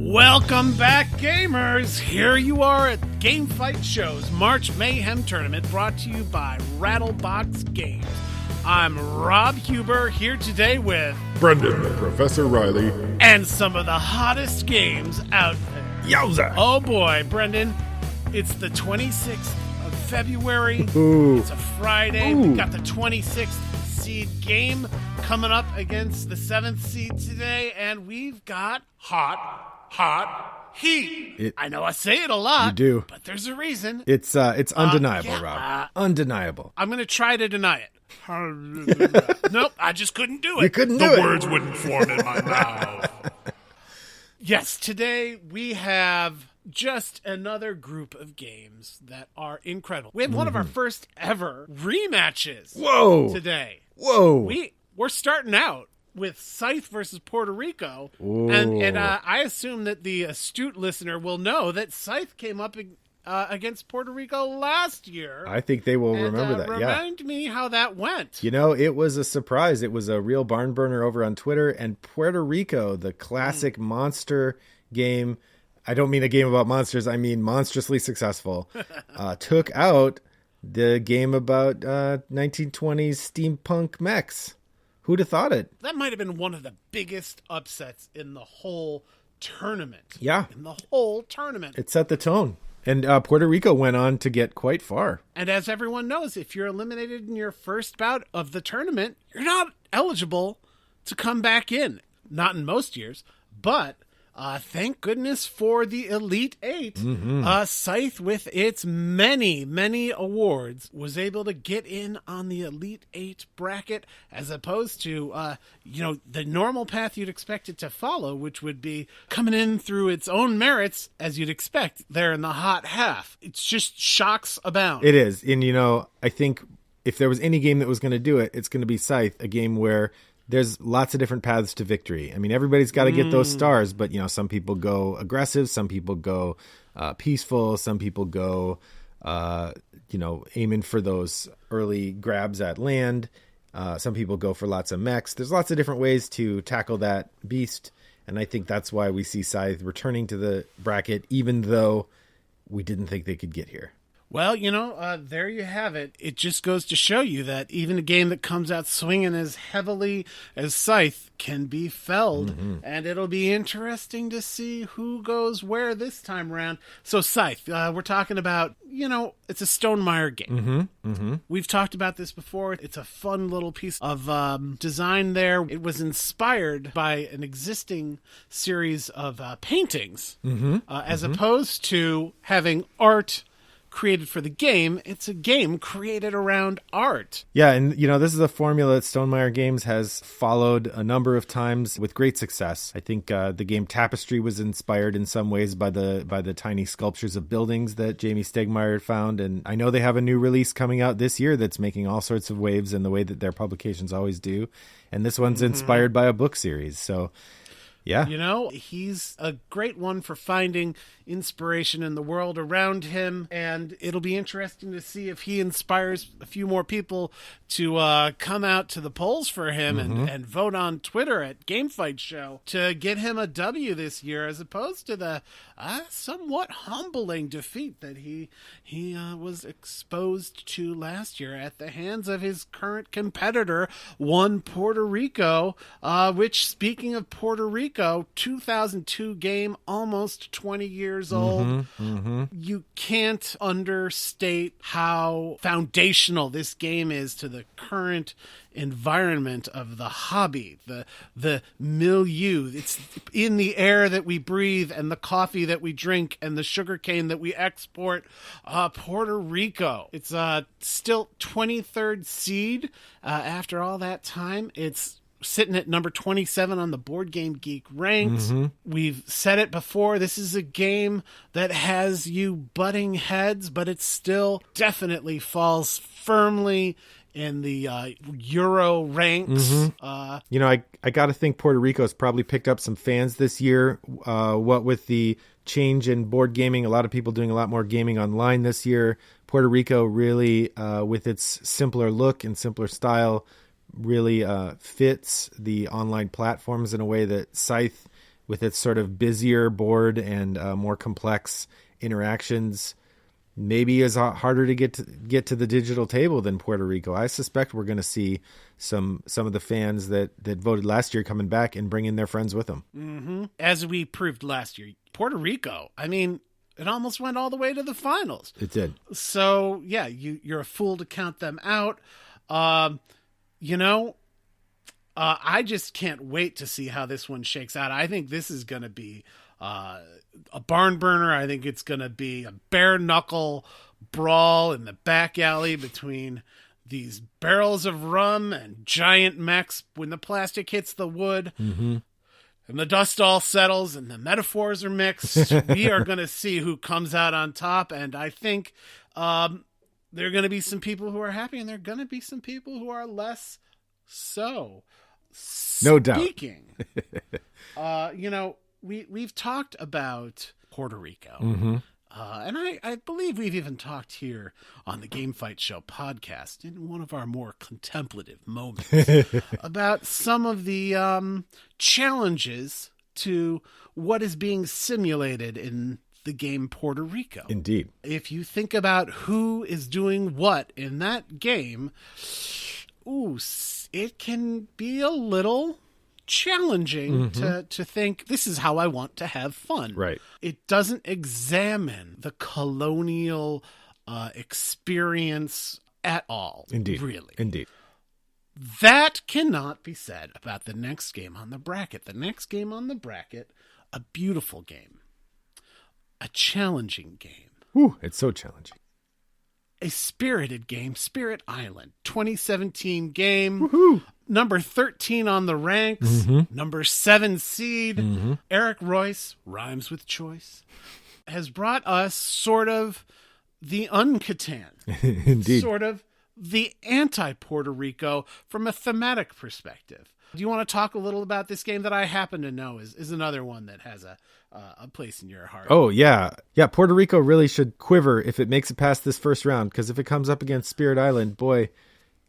Welcome back, gamers! Here you are at Game Fight Show's March Mayhem Tournament, brought to you by Rattlebox Games. I'm Rob Huber, here today with Brendan, Professor Riley, and some of the hottest games out there. Yowza! Oh boy, Brendan, it's the 26th of February. Ooh. It's a Friday. Ooh. We've got the 26th seed game coming up against the 7th seed today, and we've got hot heat. I know I say it a lot. You do. But there's a reason. It's undeniable, Rob. Undeniable. I'm going to try to deny it. Nope, I just couldn't do it. You couldn't do it. The words wouldn't form in my mouth. Yes, today we have just another group of games that are incredible. We have one of our first ever rematches. Whoa. Today. Whoa. We're starting out with Scythe versus Puerto Rico. And I assume that the astute listener will know that Scythe came up against Puerto Rico last year. I think they will remember that, Remind me how that went. You know, it was a surprise. It was a real barn burner over on Twitter. And Puerto Rico, the classic monster game, I don't mean a game about monsters, I mean monstrously successful, took out the game about 1920s steampunk mechs. Who'd have thought it? That might have been one of the biggest upsets in the whole tournament. Yeah. In the whole tournament. It set the tone. And Puerto Rico went on to get quite far. And as everyone knows, if you're eliminated in your first bout of the tournament, you're not eligible to come back in. Not in most years, but thank goodness for the Elite Eight. Scythe, with its many awards, was able to get in on the Elite Eight bracket, as opposed to, the normal path you'd expect it to follow, which would be coming in through its own merits, as you'd expect there in the hot half. It's just shocks abound. It is. And, I think if there was any game that was going to do it, it's going to be Scythe, a game where there's lots of different paths to victory. I mean, everybody's got to get those stars, but, some people go aggressive, some people go peaceful, some people go, aiming for those early grabs at land. Some people go for lots of mechs. There's lots of different ways to tackle that beast, and I think that's why we see Scythe returning to the bracket, even though we didn't think they could get here. Well, there you have it. It just goes to show you that even a game that comes out swinging as heavily as Scythe can be felled. And it'll be interesting to see who goes where this time around. So Scythe, we're talking about, it's a Stonemaier game. We've talked about this before. It's a fun little piece of design there. It was inspired by an existing series of paintings, as opposed to having art created for the game. It's a game created around art. Yeah, and this is a formula that Stonemaier Games has followed a number of times with great success. I think the game Tapestry was inspired in some ways by the tiny sculptures of buildings that Jamie Stegmaier found, and I know they have a new release coming out this year that's making all sorts of waves in the way that their publications always do, and this one's inspired by a book series, so yeah. He's a great one for finding inspiration in the world around him, and it'll be interesting to see if he inspires a few more people to come out to the polls for him and vote on Twitter at GameFight Show to get him a W this year, as opposed to the somewhat humbling defeat that he was exposed to last year at the hands of his current competitor, one Puerto Rico, which, speaking of Puerto Rico, 2002 game, almost 20 years old. You can't understate how foundational this game is to the current environment of the hobby, the milieu. It's in the air that we breathe and the coffee that we drink and the sugarcane that we export. Puerto Rico, it's still 23rd seed after all that time. It's sitting at number 27 on the Board Game Geek ranks. We've said it before. This is a game that has you butting heads, but it still definitely falls firmly in the Euro ranks. I got to think Puerto Rico's probably picked up some fans this year. What with the change in board gaming, a lot of people doing a lot more gaming online this year. Puerto Rico really, with its simpler look and simpler style, really fits the online platforms in a way that Scythe with its sort of busier board and more complex interactions, maybe is harder to get to the digital table than Puerto Rico. I suspect we're going to see some of the fans that voted last year coming back and bringing their friends with them. Mm-hmm. As we proved last year, Puerto Rico, I mean, it almost went all the way to the finals. It did. So, yeah, you're a fool to count them out. I just can't wait to see how this one shakes out. I think this is going to be a barn burner. I think it's going to be a bare knuckle brawl in the back alley between these barrels of rum and giant mechs when the plastic hits the wood. Mm-hmm. And the dust all settles and the metaphors are mixed. We are going to see who comes out on top. And I think there are going to be some people who are happy and there are going to be some people who are less so. No doubt. Speaking, we've talked about Puerto Rico. Mm-hmm. And I believe we've even talked here on the Game Fight Show podcast in one of our more contemplative moments about some of the challenges to what is being simulated in the game Puerto Rico. Indeed. If you think about who is doing what in that game, it can be a little challenging to think this is how I want to have fun. Right. It doesn't examine the colonial experience at all. Indeed. Really. Indeed. That cannot be said about the next game on the bracket. The next game on the bracket, a beautiful game, a challenging game. Whew, it's so challenging. A spirited game, Spirit Island, 2017 game. Woohoo! Number 13 on the ranks, number 7 seed. Eric Royce, rhymes with choice, has brought us sort of the un-Catan. Indeed. Sort of the anti-Puerto Rico from a thematic perspective. Do you want to talk a little about this game that I happen to know is another one that has a place in your heart? Oh, yeah. Yeah, Puerto Rico really should quiver if it makes it past this first round, because if it comes up against Spirit Island, boy,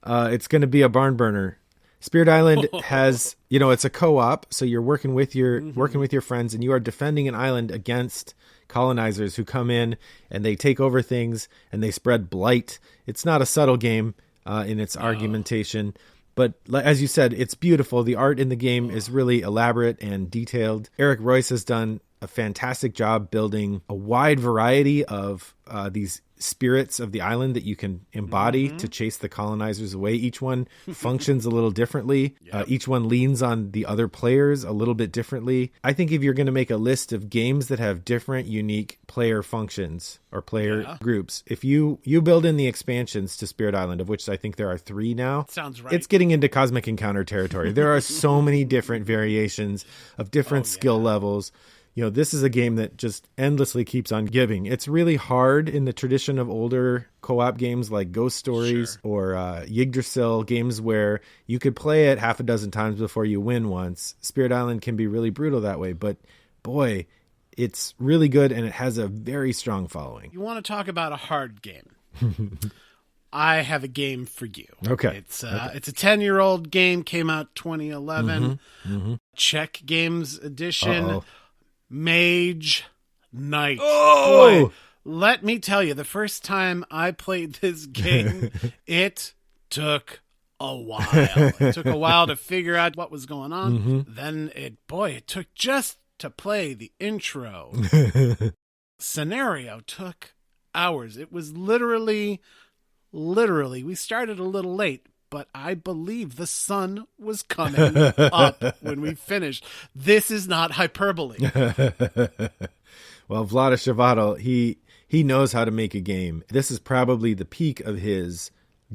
it's going to be a barn burner. Spirit Island has, it's a co-op, so you're working with your friends, and you are defending an island against colonizers who come in and they take over things and they spread blight. It's not a subtle game in its argumentation. But as you said, it's beautiful. The art in the game is really elaborate and detailed. Eric Royce has done a fantastic job building a wide variety of these spirits of the island that you can embody to chase the colonizers away. Each one functions a little differently. Each one leans on the other players a little bit differently. I think if you're going to make a list of games that have different, unique player functions or player groups, if you build in the expansions to Spirit Island, of which I think there are 3 now. Sounds right. It's getting into Cosmic Encounter territory. There are so many different variations of different skill levels. This is a game that just endlessly keeps on giving. It's really hard in the tradition of older co-op games like Ghost Stories or Yggdrasil, games where you could play it half a dozen times before you win once. Spirit Island can be really brutal that way, but boy, it's really good and it has a very strong following. You want to talk about a hard game? I have a game for you. Okay. It's a 10-year-old game, came out 2011. Czech Games Edition. Uh-oh. Mage Knight. Oh! Boy, let me tell you, the first time I played this game, it took a while. It took a while to figure out what was going on. Then it took just to play the intro. Scenario took hours. It was literally, we started a little late, but I believe the sun was coming up when we finished. This is not hyperbole. Well, Vlada Chvátil, he knows how to make a game. This is probably the peak of his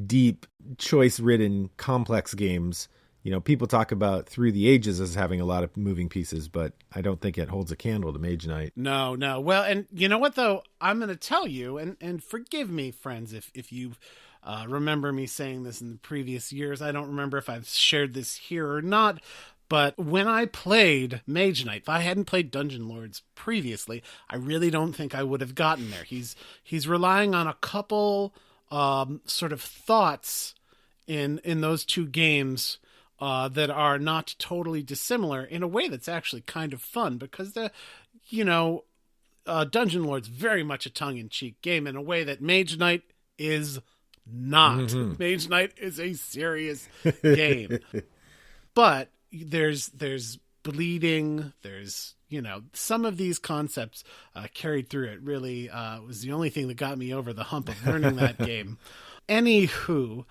deep, choice-ridden, complex games. People talk about Through the Ages as having a lot of moving pieces, but I don't think it holds a candle to Mage Knight. No. Well, and you know what, though? I'm going to tell you, and forgive me, friends, if you remember me saying this in the previous years. I don't remember if I've shared this here or not, but when I played Mage Knight, if I hadn't played Dungeon Lords previously, I really don't think I would have gotten there. He's relying on a couple sort of thoughts in those 2 games that are not totally dissimilar in a way that's actually kind of fun, because Dungeon Lord's very much a tongue-in-cheek game in a way that Mage Knight is not. Mm-hmm. Mage Knight is a serious game. But there's bleeding, there's, some of these concepts carried through. It really was the only thing that got me over the hump of learning that game. Anywho,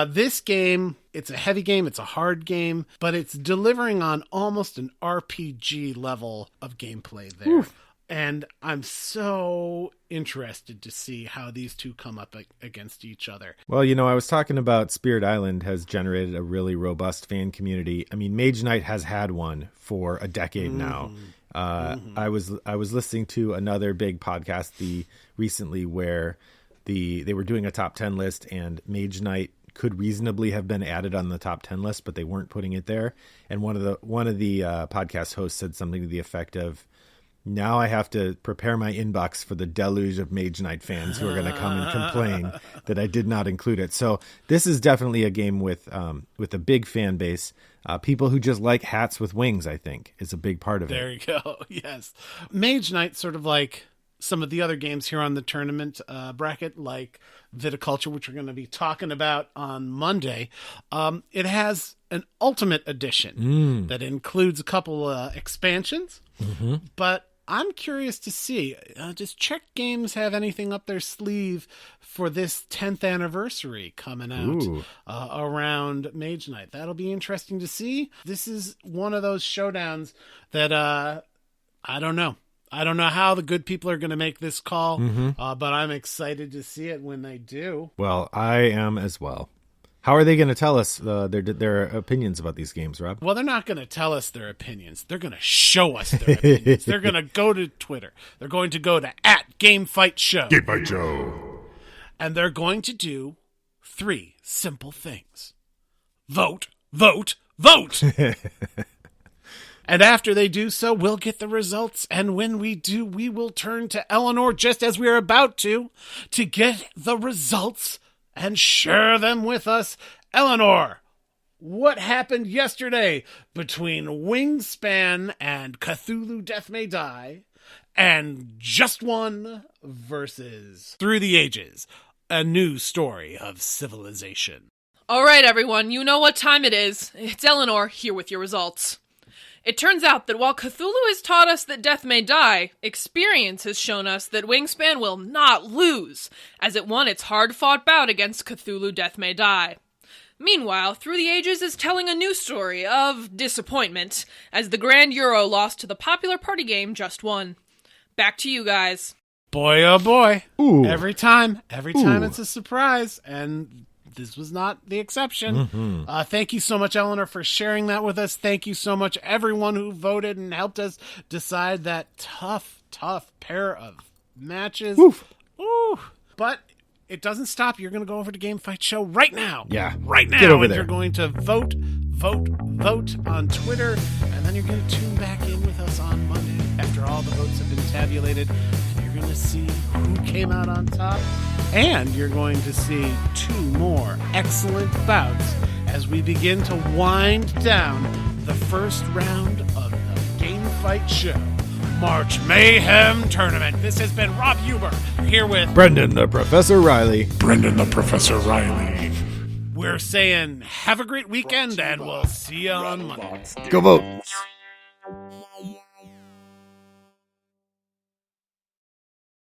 this game, it's a heavy game, it's a hard game, but it's delivering on almost an RPG level of gameplay there. Oof. And I'm so interested to see how these two come up against each other. Well, I was talking about Spirit Island has generated a really robust fan community. I mean, Mage Knight has had one for a decade now. I was listening to another big podcast recently where they were doing a top 10 list, and Mage Knight could reasonably have been added on the top 10 list, but they weren't putting it there. And one of the podcast hosts said something to the effect of, now I have to prepare my inbox for the deluge of Mage Knight fans who are going to come and complain that I did not include it. So this is definitely a game with a big fan base. People who just like hats with wings, I think, is a big part of it. There you go. Yes. Mage Knight, sort of like some of the other games here on the tournament bracket, like Viticulture, which we're going to be talking about on Monday. It has an Ultimate Edition that includes a couple expansions, but I'm curious to see, does Czech Games have anything up their sleeve for this 10th anniversary coming out around Mage Knight? That'll be interesting to see. This is one of those showdowns that I don't know. I don't know how the good people are going to make this call, but I'm excited to see it when they do. Well, I am as well. How are they going to tell us their opinions about these games, Rob? Well, they're not going to tell us their opinions. They're going to show us their opinions. They're going to go to Twitter. They're going to go to @GameFightShow. GameFightShow. And they're going to do 3 simple things. Vote, vote, vote. And after they do so, we'll get the results. And when we do, we will turn to Eleanor, just as we are about to get the results and share them with us. Eleanor, what happened yesterday between Wingspan and Cthulhu Death May Die and Just One versus Through the Ages, a new story of civilization? All right, everyone, you know what time it is. It's Eleanor here with your results. It turns out that while Cthulhu has taught us that death may die, experience has shown us that Wingspan will not lose, as it won its hard-fought bout against Cthulhu Death May Die. Meanwhile, Through the Ages is telling a new story of disappointment, as the Grand Euro lost to the popular party game Just One. Back to you guys. Boy, oh boy. Ooh. Every time it's a surprise, and this was not the exception. Thank you so much, Eleanor, for sharing that with us. Thank you so much, everyone who voted and helped us decide that tough pair of matches. Oof. Ooh. But it doesn't stop. You're going to go over to Game Fight Show right now. Yeah. Right now. Get over and there. You're going to vote on Twitter, and then you're going to tune back in with us on Monday after all the votes have been tabulated. You're going to see who came out on top. And you're going to see 2 more excellent bouts as we begin to wind down the first round of the Game Fight Show March Mayhem Tournament. This has been Rob Huber here with Brendan the Professor Riley. Brendan the Professor Riley. We're saying have a great weekend, and we'll see you on Monday. Go vote.